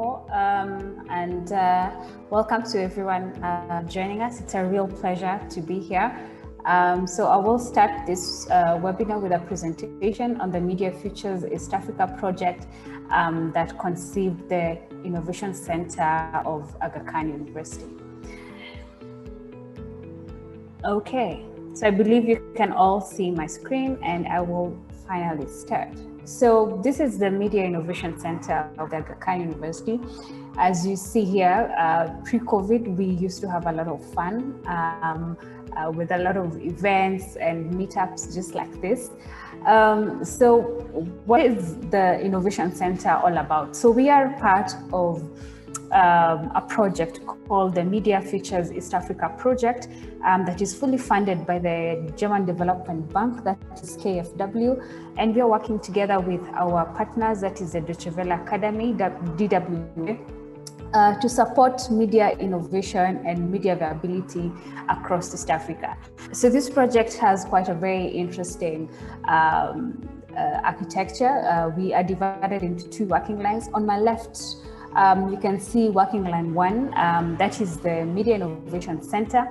all, and welcome to everyone joining us. It's a real pleasure to be here. So I will start this webinar with a presentation on the Media Futures East Africa project that conceived the Innovation Center of Aga Khan University. Okay, so I believe you can all see my screen, and I will finally start. So this is the Media Innovation Center of the Aga Khan University. As you see here, pre-COVID, we used to have a lot of fun with a lot of events and meetups just like this. So what is the Innovation Center all about? So we are part of a project called the Media Futures East Africa project that is fully funded by the German Development Bank, that is KfW, and we are working together with our partners, that is the Deutsche Welle Academy, DWA, to support media innovation and media viability across East Africa. So this project has quite a very interesting architecture. We are divided into two working lines. On my left, you can see working line 1, that is the Media Innovation Center,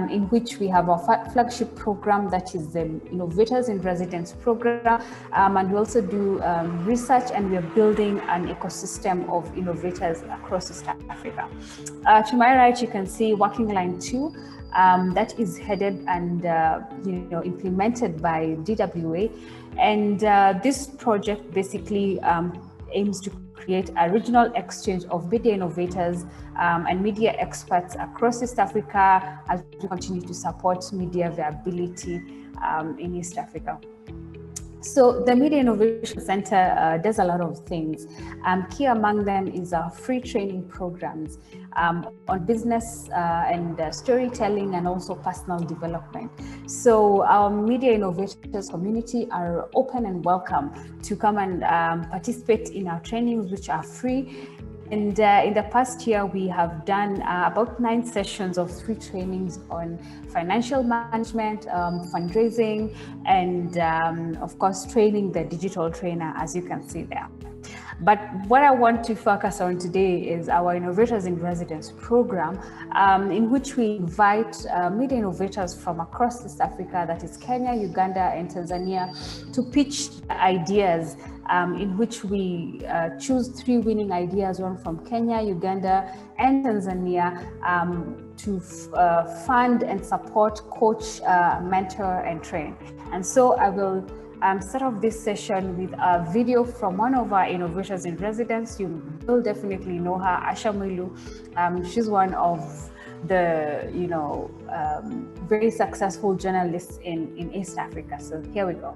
in which we have our flagship program, that is the Innovators in Residence program, and we also do research, and we are building an ecosystem of innovators across East Africa. To my right, you can see working line 2, that is headed and implemented by DWA, and this project basically aims to create a regional exchange of media innovators and media experts across East Africa as we continue to support media viability in East Africa. So the Media Innovation Center does a lot of things. Key among them is our free training programs on business and storytelling, and also personal development. So our media innovators community are open and welcome to come and participate in our trainings, which are free. And in the past year, we have done about 9 sessions of free trainings on financial management, fundraising, and of course, training the digital trainer, as you can see there. But what I want to focus on today is our Innovators in Residence program, in which we invite media innovators from across East Africa, that is Kenya, Uganda, and Tanzania, to pitch ideas, in which we choose 3 winning ideas, one from Kenya, Uganda, and Tanzania, to fund and support, coach, mentor, and train. And so I will start off this session with a video from one of our Innovators in Residence. You will definitely know her, Asha Mwilu. She's one of the very successful journalists in East Africa. So here we go.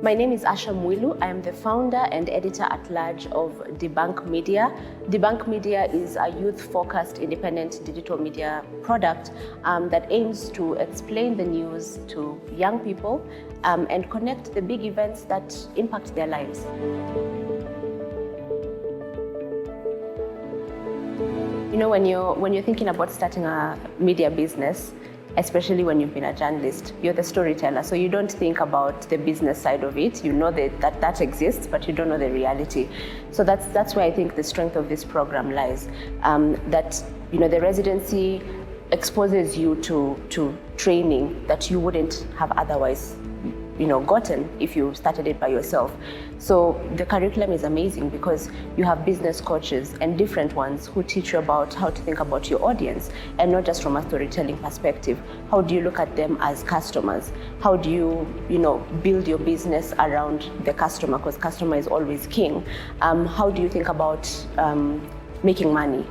My name is Asha Mwilu. I am the founder and editor-at-large of Debunk Media. Debunk Media is a youth-focused independent digital media product that aims to explain the news to young people and connect the big events that impact their lives. You know, when you're thinking about starting a media business, especially when you've been a journalist, you're the storyteller. So you don't think about the business side of it. You know that exists, but you don't know the reality. So that's where I think the strength of this program lies. That the residency exposes you to training that you wouldn't have otherwise gotten if you started it by yourself. So the curriculum is amazing because you have business coaches and different ones who teach you about how to think about your audience, and not just from a storytelling perspective. How do you look at them as customers? How do you build your business around the customer, because customer is always king? How do you think about making money?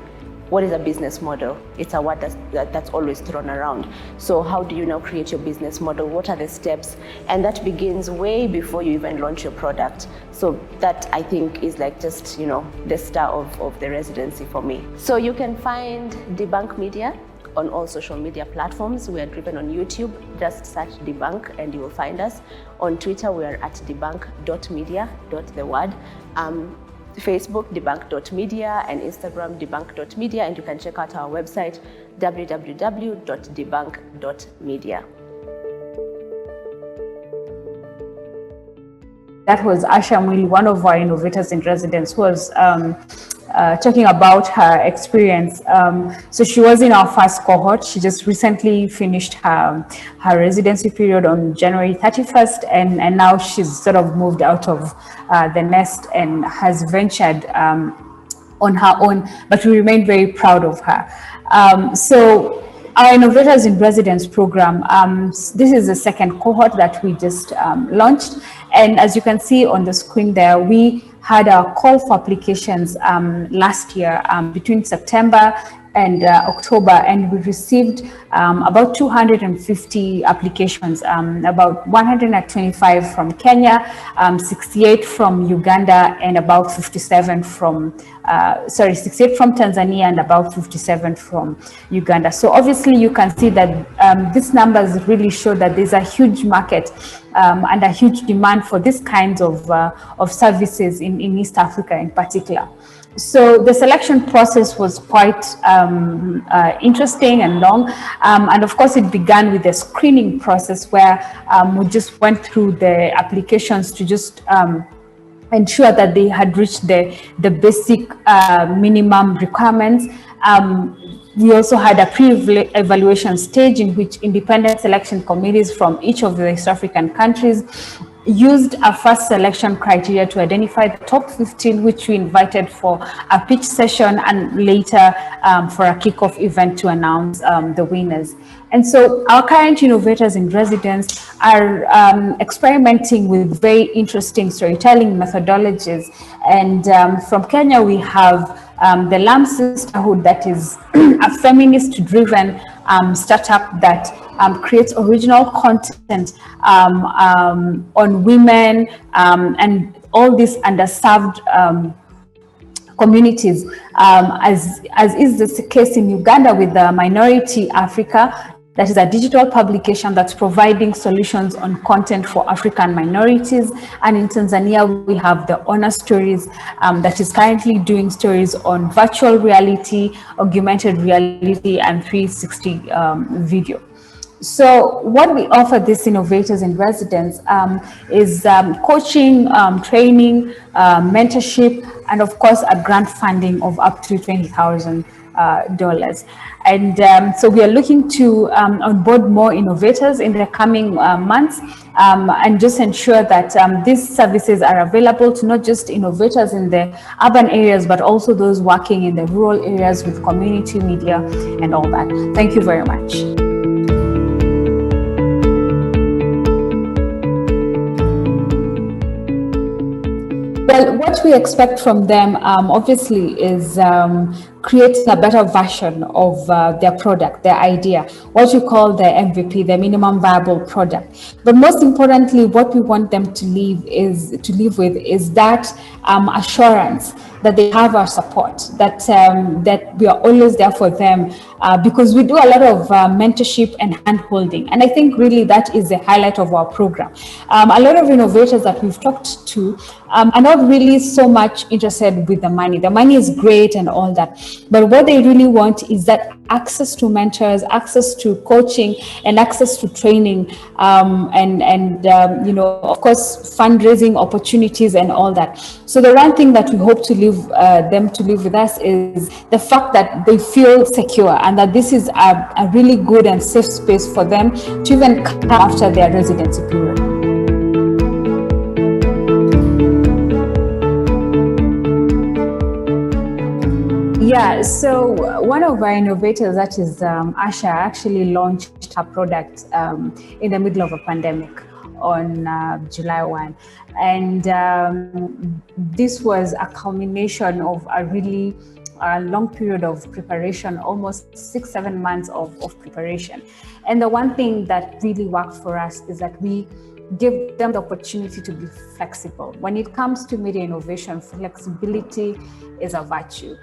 What is a business model? It's a word that's always thrown around. So how do you now create your business model? What are the steps? And that begins way before you even launch your product. So that, I think, is like just, the star of the residency for me. So you can find Debunk Media on all social media platforms. We are driven on YouTube. Just search Debunk and you will find us. On Twitter, we are at debunk.media, the word. Facebook, debunk.media, and Instagram, debunk.media, and you can check out our website, www.debunk.media. that was Asha Mwili, one of our innovators in residence, who was talking about her experience. So she was in our first cohort. She just recently finished her residency period on January 31st, and now she's sort of moved out of the nest and has ventured on her own, but we remain very proud of her. So our Innovators in Residence program, this is the second cohort that we just launched. And as you can see on the screen there, we had our call for applications last year between September and October, and we received about 250 applications, about 125 from Kenya, 68 from Uganda, and about 57 from, 68 from Tanzania and about 57 from Uganda. So obviously you can see that these numbers really show that there's a huge market and a huge demand for these kinds of services in East Africa in particular. So the selection process was quite interesting and long. And of course, it began with a screening process where we just went through the applications to just ensure that they had reached the basic minimum requirements. We also had a pre-evaluation stage in which independent selection committees from each of the East African countries used a first selection criteria to identify the top 15, which we invited for a pitch session and later for a kickoff event to announce the winners. And so our current innovators in residence are experimenting with very interesting storytelling methodologies. And from Kenya, we have the Lamb Sisterhood, that is a feminist-driven startup that creates original content on women and all these underserved communities, as is the case in Uganda with the Minority Africa. That is a digital publication that's providing solutions on content for African minorities. And in Tanzania, we have the Honor Stories that is currently doing stories on virtual reality, augmented reality, and 360 video. So what we offer these innovators in residence is coaching, training, mentorship, and of course a grant funding of up to $20,000. And so we are looking to onboard more innovators in the coming months and just ensure that these services are available to not just innovators in the urban areas, but also those working in the rural areas with community media and all that. Thank you very much. Well, what we expect from them, obviously, is creating a better version of their product, their idea, what we call the MVP, the minimum viable product. But most importantly, what we want them to live with is that assurance that they have our support, that that we are always there for them, because we do a lot of mentorship and hand-holding. And I think really that is the highlight of our program. A lot of innovators that we've talked to are not really so much interested with the money. The money is great and all that, but what they really want is that access to mentors, access to coaching, and access to training, and you know, of course, fundraising opportunities and all that. So the one thing that we hope to leave them to live with us is the fact that they feel secure and that this is a really good and safe space for them to even come after their residency period. Yeah, so one of our innovators, that is Asha, actually launched her product in the middle of a pandemic on July 1. And this was a culmination of a really long period of preparation, almost 6-7 months of preparation. And the one thing that really worked for us is that we give them the opportunity to be flexible. When it comes to media innovation, flexibility is a virtue.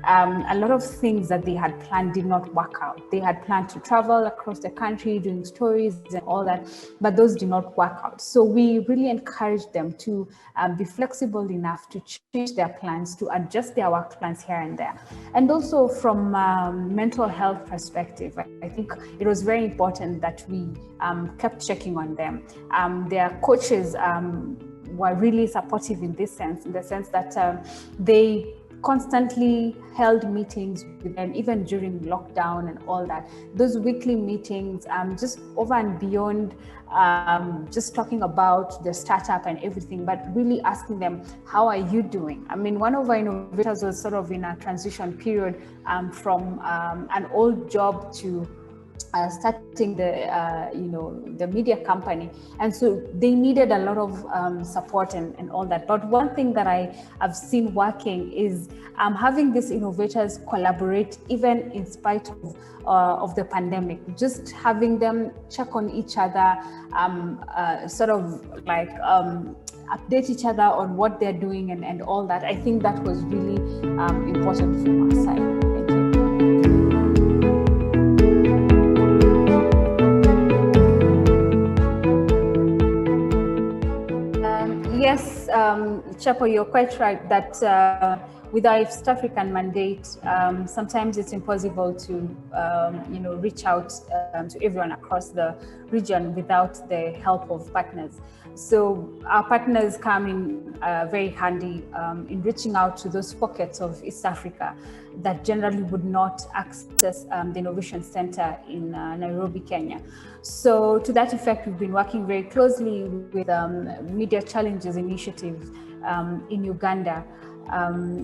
A lot of things that they had planned did not work out. They had planned to travel across the country, doing stories and all that, but those did not work out. So we really encourage them to be flexible enough to change their plans, to adjust their work plans here and there. And also from a mental health perspective, I think it was very important that we kept checking on them. Their coaches were really supportive in this sense, in the sense that they constantly held meetings with them, even during lockdown and all that. Those weekly meetings, just over and beyond just talking about the startup and everything, but really asking them, how are you doing? I mean, one of our innovators was sort of in a transition period from an old job to starting the media company, and so they needed a lot of support and all that. But one thing that I have seen working is having these innovators collaborate even in spite of the pandemic. Just having them check on each other, sort of like update each other on what they're doing and all that. I think that was really important from our side. Thank you. Yes, Chapo, you're quite right that with our East African mandate, sometimes it's impossible to, reach out to everyone across the region without the help of partners. So our partners come in very handy in reaching out to those pockets of East Africa that generally would not access the Innovation Center in Nairobi, Kenya. So to that effect, we've been working very closely with Media Challenges Initiative in Uganda.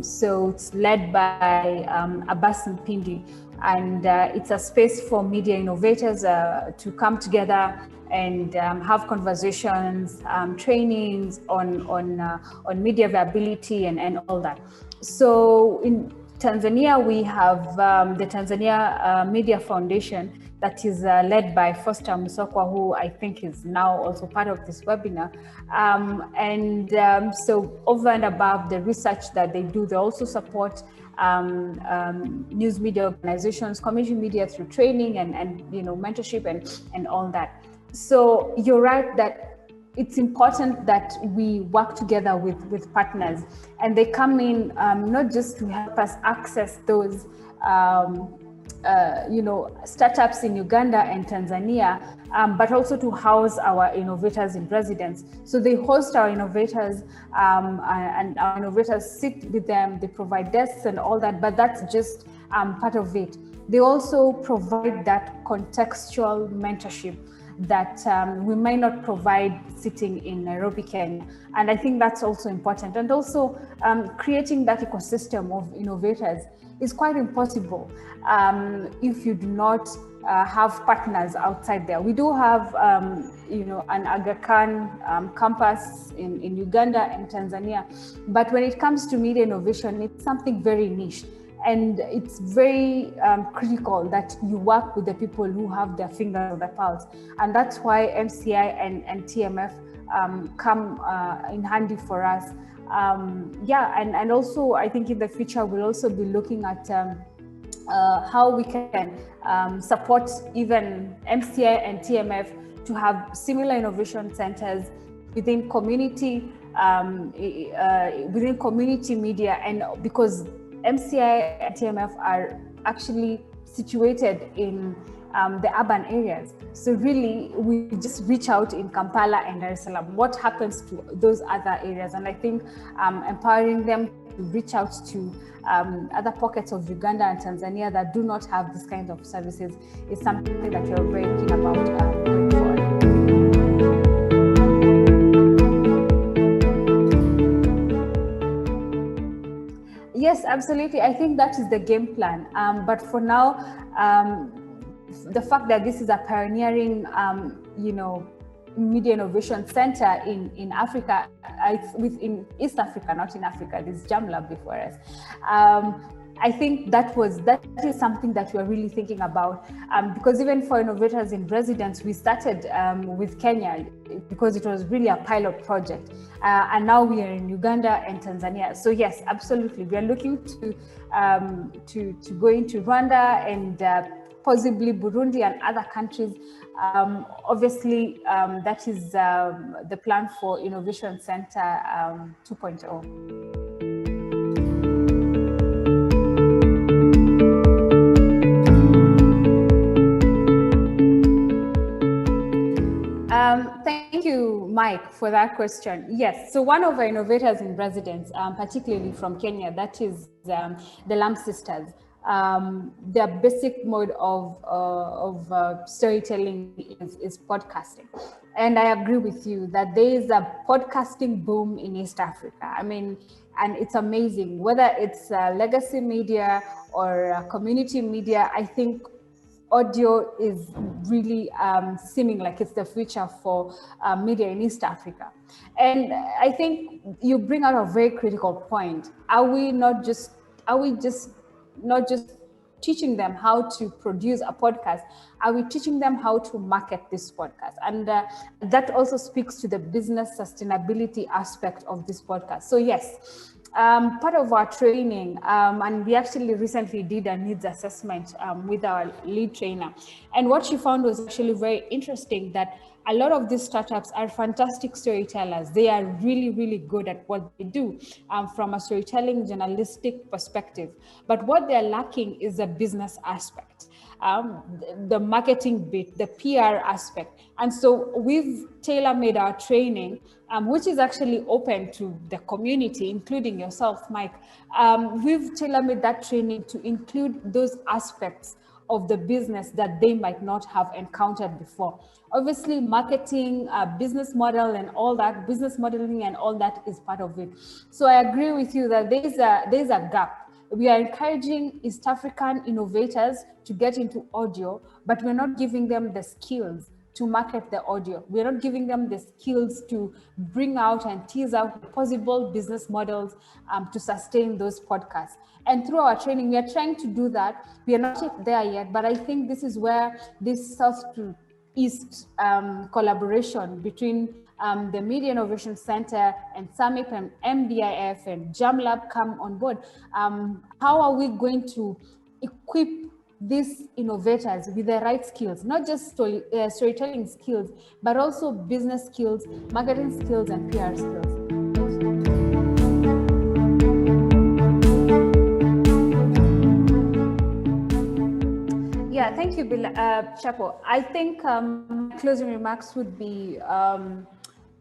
So it's led by Abbas Mpindi, and it's a space for media innovators to come together and have conversations, trainings on media viability and all that. So in Tanzania, we have the Tanzania Media Foundation that is led by Foster Musokwa, who I think is now also part of this webinar. So over and above the research that they do, they also support news media organizations, community media through training and mentorship and all that. So you're right that it's important that we work together with partners, and they come in not just to help us access those startups in Uganda and Tanzania, but also to house our innovators in residence. So they host our innovators, and our innovators sit with them, they provide desks and all that, but that's just part of it. They also provide that contextual mentorship that we might not provide sitting in Nairobi, Kenya. And I think that's also important. And also creating that ecosystem of innovators is quite impossible if you do not have partners outside there. We do have, an Aga Khan campus in Uganda and Tanzania, but when it comes to media innovation, it's something very niche. And it's very critical that you work with the people who have their finger on the pulse. And that's why MCI and TMF come in handy for us. And also I think in the future we'll also be looking at how we can support even MCI and TMF to have similar innovation centers within community media, and because MCI and TMF are actually situated in the urban areas. So really, we just reach out in Kampala and Dar es Salaam. What happens to those other areas? And I think empowering them to reach out to other pockets of Uganda and Tanzania that do not have this kind of services is something that we're very keen about going forward. Yes, absolutely. I think that is the game plan. But for now, the fact that this is a pioneering, media innovation center in Africa, within East Africa, not in Africa, this JAMLab before us. I think that is something that we're really thinking about, because even for innovators in residence, we started with Kenya because it was really a pilot project, and now we are in Uganda and Tanzania. So yes, absolutely, we are looking to go into Rwanda and possibly Burundi and other countries. Obviously, that is the plan for Innovation Center 2.0. Thank you, Mike, for that question. Yes, so one of our innovators in residence, particularly from Kenya, that is the Lamb Sisters. Their basic mode of storytelling is podcasting. And I agree with you that there is a podcasting boom in East Africa. I mean, and it's amazing, whether it's legacy media or community media. I think audio is really seeming like it's the future for media in East Africa. And I think you bring out a very critical point. Are we just not just teaching them how to produce a podcast? Are we teaching them how to market this podcast? And that also speaks to the business sustainability aspect of this podcast. So yes, part of our training, and we actually recently did a needs assessment with our lead trainer. And what she found was actually very interesting, that a lot of these startups are fantastic storytellers. They are really, really good at what they do from a storytelling journalistic perspective. But what they're lacking is a business aspect. The marketing bit, the PR aspect. And so we've tailor-made our training, which is actually open to the community, including yourself, Mike. We've tailor-made that training to include those aspects of the business that they might not have encountered before. Obviously, marketing, business model and all that, business modeling and all that is part of it. So I agree with you that there's a gap. We are encouraging East African innovators to get into audio, but we're not giving them the skills to market the audio. We're not giving them the skills to bring out and tease out possible business models to sustain those podcasts. And through our training, we are trying to do that. We are not there yet, but I think this is where this South to East collaboration between the Media Innovation Center and SAMIP and MDIF and JamLab come on board. How are we going to equip these innovators with the right skills, not just storytelling skills, but also business skills, marketing skills, and PR skills? Yeah, thank you, Chapo. I think closing remarks would be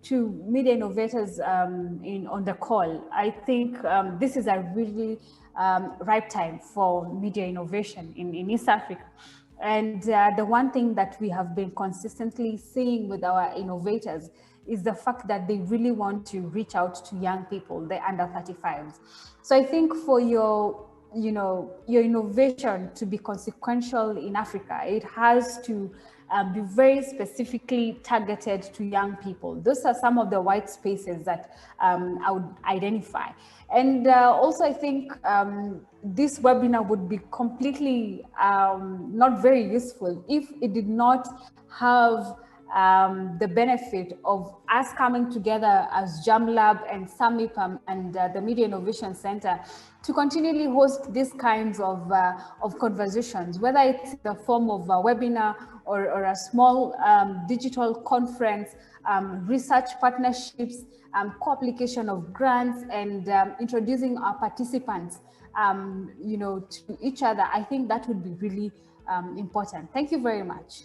to media innovators on the call. I think this is a really ripe time for media innovation in East Africa. And the one thing that we have been consistently seeing with our innovators is the fact that they really want to reach out to young people, the under 35s. So I think for your innovation to be consequential in Africa, it has to be very specifically targeted to young people. Those are some of the white spaces that I would identify. And also I think this webinar would be completely not very useful if it did not have the benefit of us coming together as JamLab and SAMIP and the Media Innovation Center to continually host these kinds of conversations, whether it's in the form of a webinar or a small digital conference, research partnerships, co-application of grants, and introducing our participants, to each other. I think that would be really important. Thank you very much.